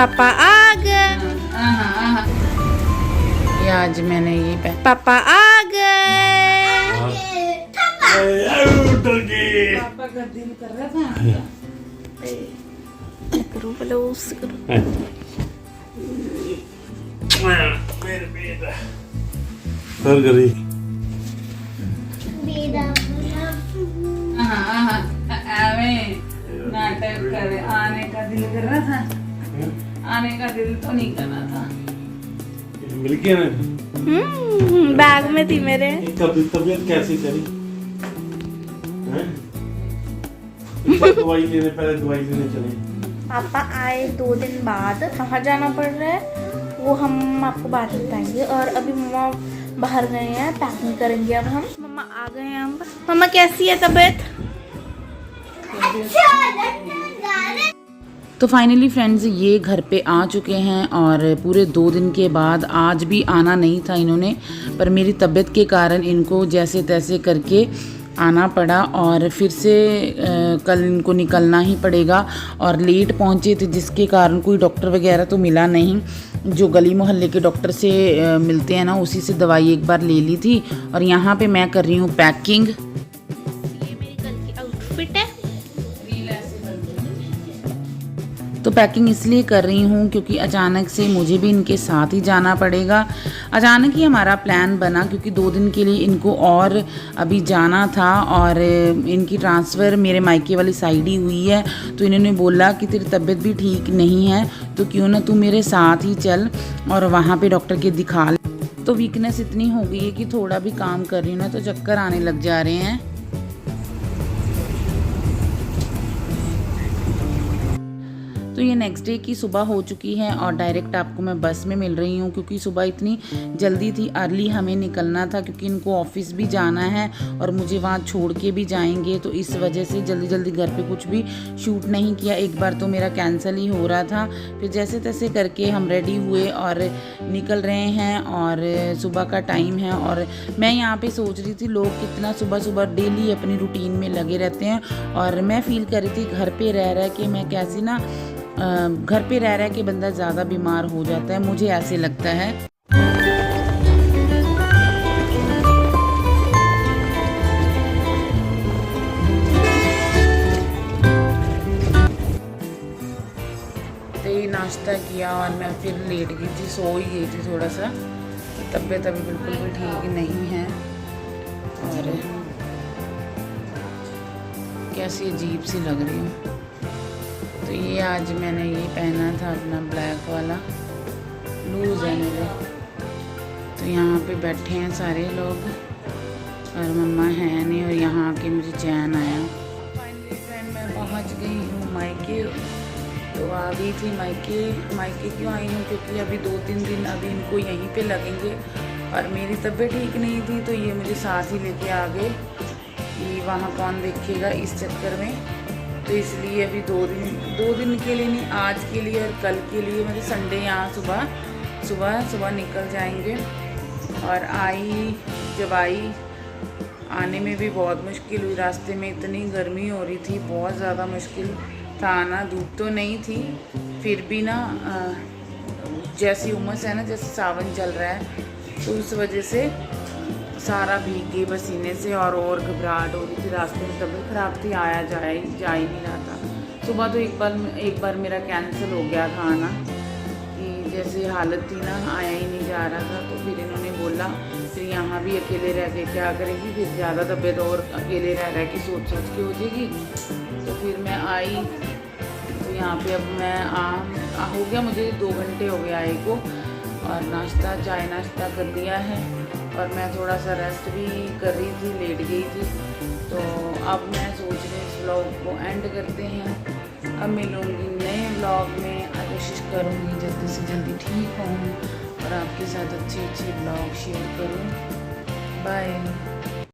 पापा आ गए। ये आज मैंने ये पापा आ गए। पापा का दिल कर रहा था। करो ब्लाउज करो। नाटक करे आने का दिल कर रहा था, आने का दिल तो नहीं करना था। मिल गया ना? बैग में थी मेरे। तबीयत कैसी तेरी? दवाई लेने, पहले दवाई लेने चले। पापा आए 2 दिन बाद, कहाँ जाना पड़ रहा है वो हम आपको बाद में बताएंगे। और अभी मम्मा बाहर गए हैं, पैकिंग करेंगे अब हम। मम्मा आ गए हैं हम। मम्मा कैसी है तबीयत? तो फाइनली फ्रेंड्स ये घर पे आ चुके हैं और पूरे 2 दिन के बाद आज भी आना नहीं था इन्होंने, पर मेरी तबीयत के कारण इनको जैसे तैसे करके आना पड़ा और फिर से कल इनको निकलना ही पड़ेगा। और लेट पहुंचे थे जिसके कारण कोई डॉक्टर वगैरह तो मिला नहीं। जो गली मोहल्ले के डॉक्टर से मिलते हैं ना, उसी से दवाई एक बार ले ली थी। और यहाँ पे मैं कर रही हूँ पैकिंग। ये मेरी कल की आउटफिट है। तो पैकिंग इसलिए कर रही हूँ क्योंकि अचानक से मुझे भी इनके साथ ही जाना पड़ेगा। अचानक ही हमारा प्लान बना क्योंकि 2 दिन के लिए इनको और अभी जाना था और इनकी ट्रांसफ़र मेरे मायके वाली साइड ही हुई है। तो इन्होंने बोला कि तेरी तबीयत भी ठीक नहीं है तो क्यों ना तू मेरे साथ ही चल और वहाँ पे डॉक्टर के दिखा ले। तो वीकनेस इतनी हो गई है कि थोड़ा भी काम कर रही हूँ ना तो चक्कर आने लग जा रहे हैं। तो ये नेक्स्ट डे की सुबह हो चुकी है और डायरेक्ट आपको मैं बस में मिल रही हूँ क्योंकि सुबह इतनी जल्दी थी, अर्ली हमें निकलना था क्योंकि इनको ऑफिस भी जाना है और मुझे वहाँ छोड़ के भी जाएंगे। तो इस वजह से जल्दी जल्दी घर पे कुछ भी शूट नहीं किया। एक बार तो मेरा कैंसिल ही हो रहा था, फिर जैसे तैसे करके हम रेडी हुए और निकल रहे हैं और सुबह का टाइम है। और मैं यहाँ पर सोच रही थी लोग कितना सुबह सुबह डेली अपनी रूटीन में लगे रहते हैं और मैं फील कर रही थी घर पर रह के मैं कैसी ना घर पे रह के बंदा ज़्यादा बीमार हो जाता है, मुझे ऐसे लगता है। तो ये नाश्ता किया और मैं फिर लेट गई थी, सो ही गई थी थोड़ा सा। तो तबीयत अभी बिल्कुल भी ठीक नहीं है और कैसी अजीब सी लग रही हूँ। तो ये आज मैंने ये पहना था अपना ब्लैक वाला, लूज़ है मेरे। तो यहाँ पे बैठे हैं सारे लोग और मम्मा है नहीं और यहाँ आके मुझे चैन आया। फाइनली फ्रेंड मैं पहुँच गई हूँ मायके। तो आ गई थी मायके क्यों आई हूँ क्योंकि अभी 2-3 दिन अभी इनको यहीं पे लगेंगे और मेरी तबीयत ठीक नहीं थी तो ये मुझे साथ ही लेके आ गए कि वहाँ कौन देखेगा इस चक्कर में। तो इसलिए अभी 2 दिन के लिए नहीं, आज के लिए और कल के लिए मतलब संडे यहाँ सुबह निकल जाएंगे। और जब आई आने में भी बहुत मुश्किल हुई, रास्ते में इतनी गर्मी हो रही थी, बहुत ज़्यादा मुश्किल था आना। धूप तो नहीं थी फिर भी ना जैसी उमस है ना, जैसे सावन चल रहा है तो उस वजह से सारा भीग गई पसीने से और घबराहट हो रही थी। रास्ते में तबीयत ख़राब थी, आया जा ही नहीं रहा था। सुबह तो एक बार मेरा कैंसिल हो गया था आना कि जैसे हालत थी ना, आया ही नहीं जा रहा था। तो फिर इन्होंने बोला फिर यहाँ भी अकेले रह के क्या करेगी, फिर ज़्यादा तबीयत और अकेले रह के सोच के हो जाएगी। तो फिर मैं आई तो यहाँ पे अब मैं हो गया मुझे 2 घंटे हो गए आए को और चाय नाश्ता कर लिया है और मैं थोड़ा सा रेस्ट भी कर रही थी, लेट गई थी। तो अब मैं सोच रही इस व्लॉग को एंड करते हैं। अब मिलूँगी नए व्लॉग में, कोशिश करूँगी जल्दी से जल्दी ठीक हूँ और आपके साथ अच्छे व्लॉग शेयर करूँ। बाय।